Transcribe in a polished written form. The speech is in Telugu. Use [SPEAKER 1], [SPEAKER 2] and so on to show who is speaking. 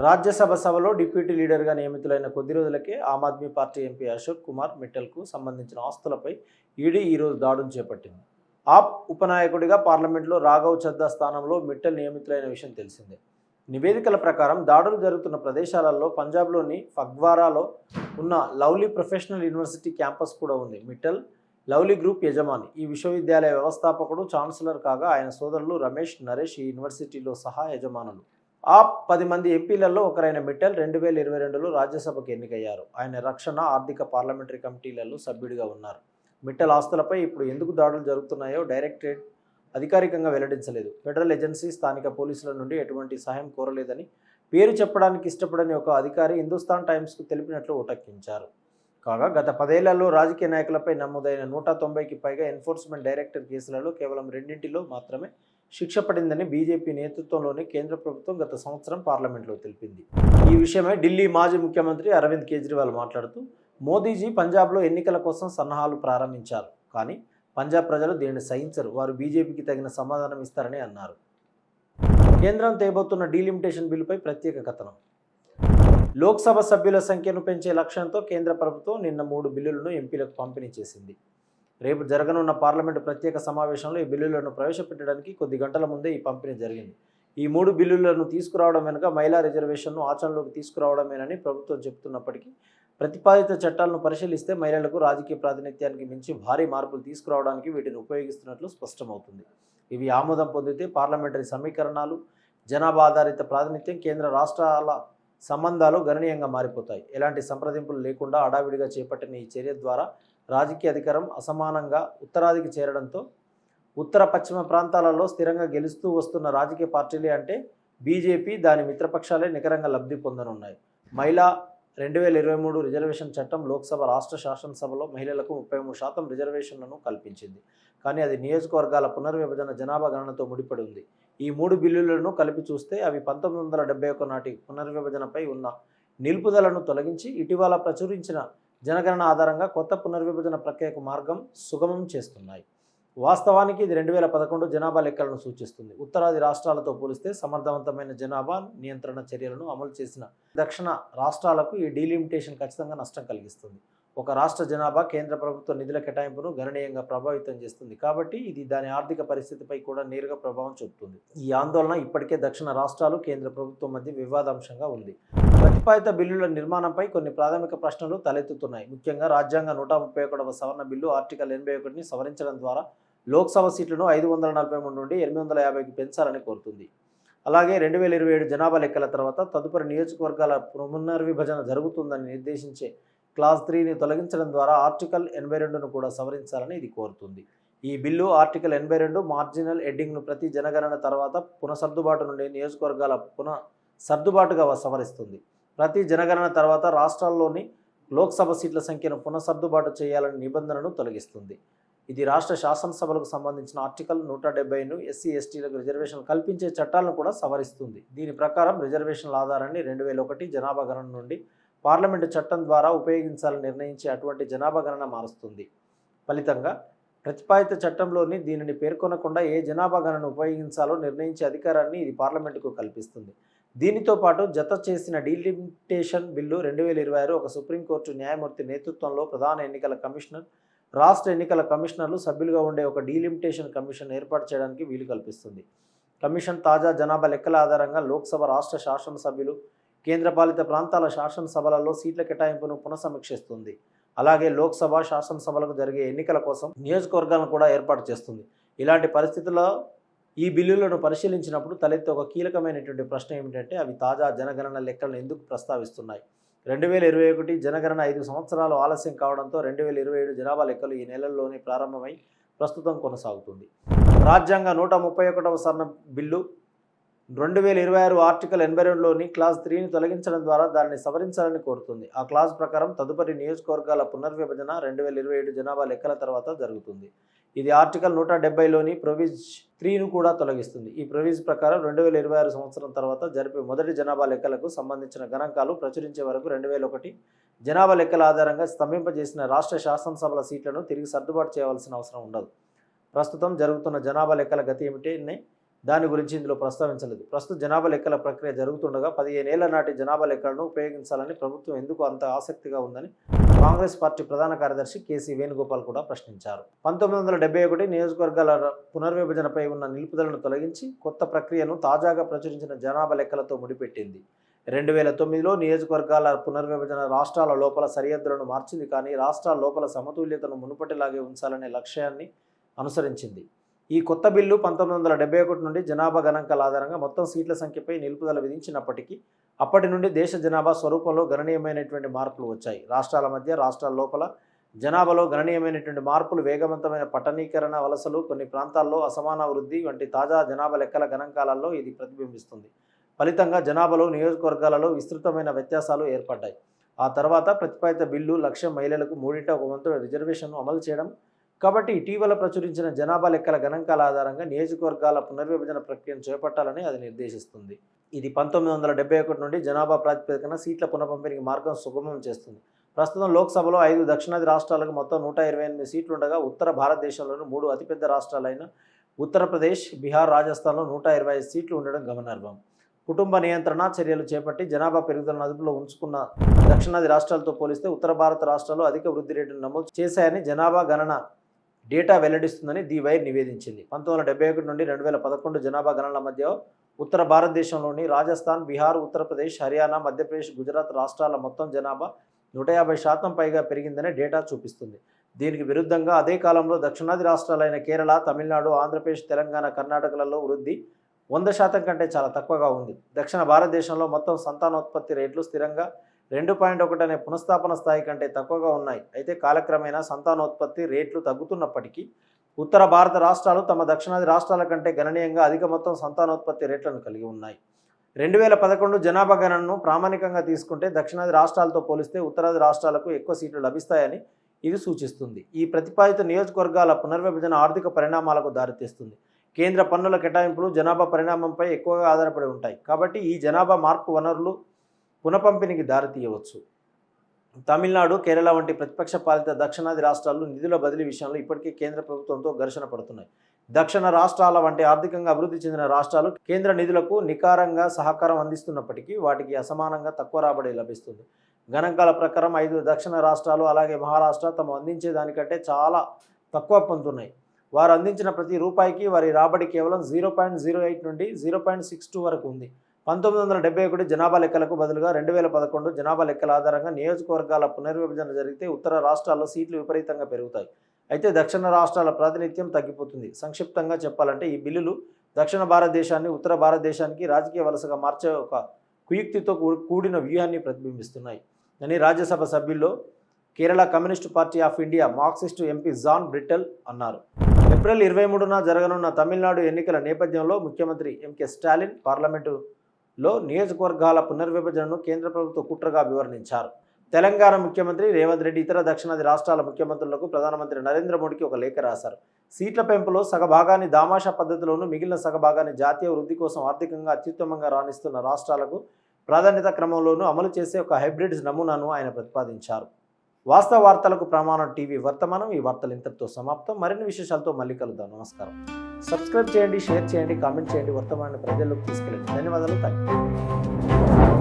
[SPEAKER 1] రాజ్యసభ సభలో డిప్యూటీ లీడర్గా నియమితులైన కొద్ది రోజులకే ఆమ్ ఆద్మీ పార్టీ ఎంపీ అశోక్ కుమార్ మిట్టల్కు సంబంధించిన ఆస్తులపై ఈడీ ఈరోజు దాడులు చేపట్టింది. ఆప్ ఉపనాయకుడిగా పార్లమెంట్లో రాఘవ్ చద్దా స్థానంలో మిట్టల్ నియమితులైన విషయం తెలిసిందే. నివేదికల ప్రకారం దాడులు జరుగుతున్న ప్రదేశాలలో పంజాబ్లోని ఫగ్వారాలో ఉన్న లవ్లీ ప్రొఫెషనల్ యూనివర్సిటీ క్యాంపస్ కూడా ఉంది. మిట్టల్ లవ్లీ గ్రూప్ యజమాని. ఈ విశ్వవిద్యాలయ వ్యవస్థాపకుడు, ఛాన్సలర్ కాగా ఆయన సోదరులు రమేష్, నరేష్ ఈ యూనివర్సిటీలో సహా యజమానులు. ఆ 10 మంది ఎంపీలలో ఒకరైన మిట్టల్ 2022లో రాజ్యసభకు ఎన్నికయ్యారు. ఆయన రక్షణ, ఆర్థిక, పార్లమెంటరీ కమిటీలలో సభ్యుడిగా ఉన్నారు. మిట్టల్ ఆస్తులపై ఇప్పుడు ఎందుకు దాడులు జరుగుతున్నాయో డైరెక్టరేట్ అధికారికంగా వెల్లడించలేదు. ఫెడరల్ ఏజెన్సీ స్థానిక పోలీసుల నుండి ఎటువంటి సహాయం కోరలేదని పేరు చెప్పడానికి ఇష్టపడని ఒక అధికారి హిందుస్థాన్ టైమ్స్కు తెలిపినట్లు ఉటంకించారు. కాగా గత 10 ఏళ్లలో రాజకీయ నాయకులపై నమోదైన 190కి పైగా ఎన్ఫోర్స్మెంట్ డైరెక్టర్ కేసులలో కేవలం 2 మాత్రమే శిక్ష పడిందని బీజేపీ నేతృత్వంలోని కేంద్ర ప్రభుత్వం గత సంవత్సరం పార్లమెంట్లో తెలిపింది. ఈ విషయమై ఢిల్లీ మాజీ ముఖ్యమంత్రి అరవింద్ కేజ్రీవాల్ మాట్లాడుతూ, మోదీజీ పంజాబ్లో ఎన్నికల కోసం సన్నాహాలు ప్రారంభించారు, కానీ పంజాబ్ ప్రజలు దీనిని సహించరు, వారు బీజేపీకి తగిన సమాధానం ఇస్తారని అన్నారు. కేంద్రం తేబోతున్న డీలిమిటేషన్ బిల్లుపై ప్రత్యేక కథనం. లోక్సభ సభ్యుల సంఖ్యను పెంచే లక్ష్యంతో కేంద్ర ప్రభుత్వం నిన్న 3 బిల్లులను ఎంపీలకు పంపిణీ చేసింది. రేపు జరగనున్న పార్లమెంటు ప్రత్యేక సమావేశంలో ఈ బిల్లులను ప్రవేశపెట్టడానికి కొద్ది గంటల ముందే ఈ పంపిణీ జరిగింది. ఈ 3 బిల్లులను తీసుకురావడం వెనుక మహిళా రిజర్వేషన్ను ఆచరణలోకి తీసుకురావడమేనని ప్రభుత్వం చెబుతున్నప్పటికీ, ప్రతిపాదిత చట్టాలను పరిశీలిస్తే మహిళలకు రాజకీయ ప్రాతినిధ్యానికి మించి భారీ మార్పులు తీసుకురావడానికి వీటిని ఉపయోగిస్తున్నట్లు స్పష్టమవుతుంది. ఇవి ఆమోదం పొందితే పార్లమెంటరీ సమీకరణాలు, జనాభా ఆధారిత ప్రాతినిధ్యం, కేంద్ర రాష్ట్రాల సంబంధాలు గణనీయంగా మారిపోతాయి. ఎలాంటి సంప్రదింపులు లేకుండా హడావిడిగా చేపట్టిన ఈ చర్య ద్వారా రాజకీయ అధికారం అసమానంగా ఉత్తరాదికి చేరడంతో ఉత్తర పశ్చిమ ప్రాంతాలలో స్థిరంగా గెలుస్తూ వస్తున్న రాజకీయ పార్టీలే అంటే బీజేపీ, దాని మిత్రపక్షాలే నికరంగా లబ్ధి పొందనున్నాయి. మహిళా 2023 రిజర్వేషన్ చట్టం లోక్సభ, రాష్ట్ర శాసనసభలో మహిళలకు 33% రిజర్వేషన్లను కల్పించింది. కానీ అది నియోజకవర్గాల పునర్విభజన, జనాభా గణనతో ముడిపడి ఉంది. ఈ 3 బిల్లులను కలిపి చూస్తే అవి 1971 నాటి పునర్విభజనపై ఉన్న నిలుపుదలను తొలగించి ఇటీవల ప్రచురించిన జనగణన ఆధారంగా కొత్త పునర్విభజన ప్రక్రియకు మార్గం సుగమం చేస్తున్నాయి. వాస్తవానికి ఇది 2011 జనాభా లెక్కలను సూచిస్తుంది. ఉత్తరాది రాష్ట్రాలతో పోలిస్తే సమర్థవంతమైన జనాభా నియంత్రణ చర్యలను అమలు చేసిన దక్షిణ రాష్ట్రాలకు ఈ డీలిమిటేషన్ ఖచ్చితంగా నష్టం కలిగిస్తుంది. ఒక రాష్ట్ర జనాభా కేంద్ర ప్రభుత్వ నిధుల కేటాయింపును గణనీయంగా ప్రభావితం చేస్తుంది. కాబట్టి ఇది దాని ఆర్థిక పరిస్థితిపై కూడా నేరుగా ప్రభావం చూపుతుంది. ఈ ఆందోళన ఇప్పటికే దక్షిణ రాష్ట్రాలు, కేంద్ర ప్రభుత్వం మధ్య వివాదాంశంగా ఉంది. ప్రతిపాదిత బిల్లుల నిర్మాణంపై కొన్ని ప్రాథమిక ప్రశ్నలు తలెత్తుతున్నాయి. ముఖ్యంగా రాజ్యాంగ 131వ సవరణ బిల్లు ఆర్టికల్ 81ని సవరించడం ద్వారా లోక్సభ సీట్లను 543 నుండి 850కి పెంచాలని కోరుతుంది. అలాగే 2027 జనాభా లెక్కల తర్వాత తదుపరి నియోజకవర్గాల పునర్విభజన జరుగుతుందని నిర్దేశించే క్లాజ్ 3ని తొలగించడం ద్వారా ఆర్టికల్ 82ను కూడా సవరించాలని ఇది కోరుతుంది. ఈ బిల్లు ఆర్టికల్ 82 మార్జినల్ హెడ్డింగ్ను ప్రతి జనగణన తర్వాత పునఃసర్దుబాటు నుండి నియోజకవర్గాల పునఃసర్దుబాటుగా సవరిస్తుంది. ప్రతి జనగణన తర్వాత రాష్ట్రాల్లోని లోక్సభ సీట్ల సంఖ్యను పునఃసర్దుబాటు చేయాలని నిబంధనను తొలగిస్తుంది. ఇది రాష్ట్ర శాసనసభలకు సంబంధించిన ఆర్టికల్ 170ను ఎస్సీ, ఎస్టీలకు రిజర్వేషన్లు కల్పించే చట్టాలను కూడా సవరిస్తుంది. దీని ప్రకారం రిజర్వేషన్ల ఆధారాన్ని 2001 జనాభా గణన నుండి పార్లమెంటు చట్టం ద్వారా ఉపయోగించాలని నిర్ణయించే అటువంటి జనాభా గణన మారుస్తుంది. ఫలితంగా ప్రతిపాదిత చట్టంలోని దీనిని పేర్కొనకుండా ఏ జనాభా గణన ఉపయోగించాలో నిర్ణయించే అధికారాన్ని ఇది పార్లమెంటుకు కల్పిస్తుంది. దీనితో పాటు జత చేసిన డీలిమిటేషన్ బిల్లు 2026 ఒక సుప్రీంకోర్టు న్యాయమూర్తి నేతృత్వంలో ప్రధాన ఎన్నికల కమిషనర్, రాష్ట్ర ఎన్నికల కమిషనర్లు సభ్యులుగా ఉండే ఒక డీలిమిటేషన్ కమిషన్ ఏర్పాటు చేయడానికి వీలు కల్పిస్తుంది. కమిషన్ తాజా జనాభా లెక్కల ఆధారంగా లోక్సభ, రాష్ట్ర శాసనసభ్యులు, కేంద్రపాలిత ప్రాంతాల శాసనసభలలో సీట్ల కేటాయింపును పునఃసమీక్షిస్తుంది. అలాగే లోక్సభ, శాసనసభలకు జరిగే ఎన్నికల కోసం నియోజకవర్గాలను కూడా ఏర్పాటు చేస్తుంది. ఇలాంటి పరిస్థితుల్లో ఈ బిల్లులను పరిశీలించినప్పుడు తలెత్తే ఒక కీలకమైనటువంటి ప్రశ్న ఏమిటంటే, అవి తాజా జనగణన లెక్కలను ఎందుకు ప్రస్తావిస్తున్నాయి? 2021 జనగణన 5 సంవత్సరాలు ఆలస్యం కావడంతో 2027 జనాభా లెక్కలు ఈ నెలల్లోనే ప్రారంభమై ప్రస్తుతం కొనసాగుతుంది. రాజ్యాంగ 131వ సవరణ బిల్లు 2026 ఆర్టికల్ 82లోని క్లాజ్ 3ని తొలగించడం ద్వారా దానిని సవరించాలని కోరుతుంది. ఆ క్లాజ్ ప్రకారం తదుపరి నియోజకవర్గాల పునర్విభజన 2027 జనాభా లెక్కల తర్వాత జరుగుతుంది. ఇది ఆర్టికల్ 170లోని ప్రొవిజ్ 3ను కూడా తొలగిస్తుంది. ఈ ప్రొవిజ్ ప్రకారం 2026 సంవత్సరం తర్వాత జరిపే మొదటి జనాభా లెక్కలకు సంబంధించిన గణాంకాలు ప్రచురించే వరకు 2001 జనాభా లెక్కల ఆధారంగా స్తంభింపజేసిన రాష్ట్ర శాసనసభల సీట్లను తిరిగి సర్దుబాటు చేయవలసిన అవసరం ఉండదు. ప్రస్తుతం జరుగుతున్న జనాభా లెక్కల గతి ఏమిటి? దాని గురించి ఇందులో ప్రస్తావించలేదు. ప్రస్తుత జనాభా లెక్కల ప్రక్రియ జరుగుతుండగా 15 ఏళ్ల నాటి జనాభా లెక్కలను ఉపయోగించాలని ప్రభుత్వం ఎందుకు అంత ఆసక్తిగా ఉందని కాంగ్రెస్ పార్టీ ప్రధాన కార్యదర్శి కేసీ వేణుగోపాల్ కూడా ప్రశ్నించారు. 1971 నియోజకవర్గాల పునర్విభజనపై ఉన్న నిలుపుదలను తొలగించి కొత్త ప్రక్రియను తాజాగా ప్రచురించిన జనాభా లెక్కలతో ముడిపెట్టింది. 2009లో నియోజకవర్గాల పునర్విభజన రాష్ట్రాల లోపల సరిహద్దులను మార్చింది, కానీ రాష్ట్రాల లోపల సమతుల్యతను మునుపటిలాగే ఉంచాలనే లక్ష్యాన్ని అనుసరించింది. ఈ కొత్త బిల్లు 1971 నుండి జనాభా గణాంకాల ఆధారంగా మొత్తం సీట్ల సంఖ్యపై నిలుపుదల విధించినప్పటికీ అప్పటి నుండి దేశ జనాభా స్వరూపంలో గణనీయమైనటువంటి మార్పులు వచ్చాయి. రాష్ట్రాల మధ్య, రాష్ట్రాల లోపల జనాభాలో గణనీయమైనటువంటి మార్పులు, వేగవంతమైన పట్టణీకరణ, వలసలు, కొన్ని ప్రాంతాల్లో అసమాన వృద్ధి వంటి తాజా జనాభా లెక్కల గణాంకాలలో ఇది ప్రతిబింబిస్తుంది. ఫలితంగా జనాభాలో, నియోజకవర్గాలలో విస్తృతమైన వ్యత్యాసాలు ఏర్పడ్డాయి. ఆ తర్వాత ప్రతిపాదిత బిల్లు లక్ష్యం మహిళలకు 1/3 రిజర్వేషన్ను అమలు చేయడం. కాబట్టి ఇటీవల ప్రచురించిన జనాభా లెక్కల గణాంకాల ఆధారంగా నియోజకవర్గాల పునర్విభజన ప్రక్రియను చేపట్టాలని అది నిర్దేశిస్తుంది. ఇది 1971 నుండి జనాభా ప్రాతిపదికన సీట్ల పునఃపంపిణీకి మార్గం సుగమం చేస్తుంది. ప్రస్తుతం లోక్సభలో 5 దక్షిణాది రాష్ట్రాలకు మొత్తం 128 సీట్లుండగా ఉత్తర భారతదేశంలోని 3 అతిపెద్ద రాష్ట్రాలైన ఉత్తరప్రదేశ్, బీహార్, రాజస్థాన్లో 125 సీట్లు ఉండడం గమనార్హం. కుటుంబ నియంత్రణ చర్యలు చేపట్టి జనాభా పెరుగుదలను అదుపులో ఉంచుకున్న దక్షిణాది రాష్ట్రాలతో పోలిస్తే ఉత్తర భారత రాష్ట్రాలు అధిక వృద్ధి రేటును నమోదు చేశాయని జనాభా గణన డేటా వెల్లడిస్తుందని ది వైర్ నివేదించింది. 1971 నుండి 2011 జనాభా గణనల మధ్య ఉత్తర భారతదేశంలోని రాజస్థాన్, బీహార్, ఉత్తరప్రదేశ్, హర్యానా, మధ్యప్రదేశ్, గుజరాత్ రాష్ట్రాల మొత్తం జనాభా 150% పైగా పెరిగిందని డేటా చూపిస్తుంది. దీనికి విరుద్ధంగా అదే కాలంలో దక్షిణాది రాష్ట్రాలైన కేరళ, తమిళనాడు, ఆంధ్రప్రదేశ్, తెలంగాణ, కర్ణాటకలలో వృద్ధి 100% కంటే చాలా తక్కువగా ఉంది. దక్షిణ భారతదేశంలో మొత్తం సంతానోత్పత్తి రేట్లు స్థిరంగా 2.1 అనే పునఃస్థాపన స్థాయి కంటే తక్కువగా ఉన్నాయి. అయితే కాలక్రమేణా సంతానోత్పత్తి రేట్లు తగ్గుతున్నప్పటికీ ఉత్తర భారత రాష్ట్రాలు తమ దక్షిణాది రాష్ట్రాల కంటే గణనీయంగా అధిక మొత్తం సంతానోత్పత్తి రేట్లను కలిగి ఉన్నాయి. 2011 జనాభా గణనను ప్రామాణికంగా తీసుకుంటే దక్షిణాది రాష్ట్రాలతో పోలిస్తే ఉత్తరాది రాష్ట్రాలకు ఎక్కువ సీట్లు లభిస్తాయని ఇది సూచిస్తుంది. ఈ ప్రతిపాదిత నియోజకవర్గాల పునర్విభజన ఆర్థిక పరిణామాలకు దారితీస్తుంది. కేంద్ర పన్నుల కేటాయింపులు జనాభా పరిణామంపై ఎక్కువగా ఆధారపడి ఉంటాయి. కాబట్టి ఈ జనాభా మార్పు వనరులు పునఃపంపిణీకి దారితీయవచ్చు. తమిళనాడు, కేరళ వంటి ప్రతిపక్ష పాలిత దక్షిణాది రాష్ట్రాలు నిధుల బదిలీ విషయంలో ఇప్పటికే కేంద్ర ప్రభుత్వంతో ఘర్షణ పడుతున్నాయి. దక్షిణ రాష్ట్రాల వంటి ఆర్థికంగా అభివృద్ధి చెందిన రాష్ట్రాలు కేంద్ర నిధులకు నికారంగా సహకారం అందిస్తున్నప్పటికీ వాటికి అసమానంగా తక్కువ రాబడి లభిస్తుంది. గణాంకాల ప్రకారం 5 దక్షిణ రాష్ట్రాలు అలాగే మహారాష్ట్ర తమ అందించే దానికంటే చాలా తక్కువ పొందుతున్నాయి. వారు అందించిన ప్రతి రూపాయికి వారి రాబడి కేవలం 0.08 నుండి 0.62 వరకు ఉంది. 1971 జనాభా లెక్కలకు బదులుగా 2011 జనాభా లెక్కల ఆధారంగా నియోజకవర్గాల పునర్విభజన జరిగితే ఉత్తర రాష్ట్రాల్లో సీట్లు విపరీతంగా పెరుగుతాయి. అయితే దక్షిణ రాష్ట్రాల ప్రాతినిధ్యం తగ్గిపోతుంది. సంక్షిప్తంగా చెప్పాలంటే ఈ బిల్లులు దక్షిణ భారతదేశాన్ని ఉత్తర భారతదేశానికి రాజకీయ వలసగా మార్చే ఒక కుయుక్తితో కూడిన వ్యూహాన్ని ప్రతిబింబిస్తున్నాయి అని రాజ్యసభ సభ్యుల్లో Kerala communist party of India Marxist MP John Brittas అన్నారు. ఏప్రిల్ 23న జరగనున్న తమిళనాడు ఎన్నికల నేపథ్యంలో ముఖ్యమంత్రి ఎంకే స్టాలిన్ పార్లమెంటులో నియోజకవర్గాల పునర్విభజనను కేంద్ర ప్రభుత్వ కుట్రగా అభివర్ణించారు. తెలంగాణ ముఖ్యమంత్రి రేవంత్ రెడ్డి ఇతర దక్షిణాది రాష్ట్రాల ముఖ్యమంత్రులకు ప్రధానమంత్రి నరేంద్ర మోడీకి ఒక లేఖ రాశారు. సీట్ల పెంపులో సగభాగాన్ని దామాషా పద్ధతిలోనూ మిగిలిన సగభాగాన్ని జాతీయ వృద్ధి కోసం ఆర్థికంగా అత్యుత్తమంగా రాణిస్తున్న రాష్ట్రాలకు ప్రాధాన్యత క్రమంలోనూ అమలు చేసే ఒక హైబ్రిడ్ నమూనాను ఆయన ప్రతిపాదించారు. వాస్తవ వార్తలకు ప్రమాణం టీవీ వర్తమానం. ఈ వార్తలు ఇంతటితో సమాప్తం. మరిన్ని విశేషాలతో మళ్ళీ కలుద్దాం. నమస్కారం. సబ్స్క్రైబ్ చేయండి, షేర్ చేయండి, కామెంట్ చేయండి. వర్తమానాన్ని ప్రజల్లోకి తీసుకెళ్ళండి. ధన్యవాదాలు. థాంక్యూ.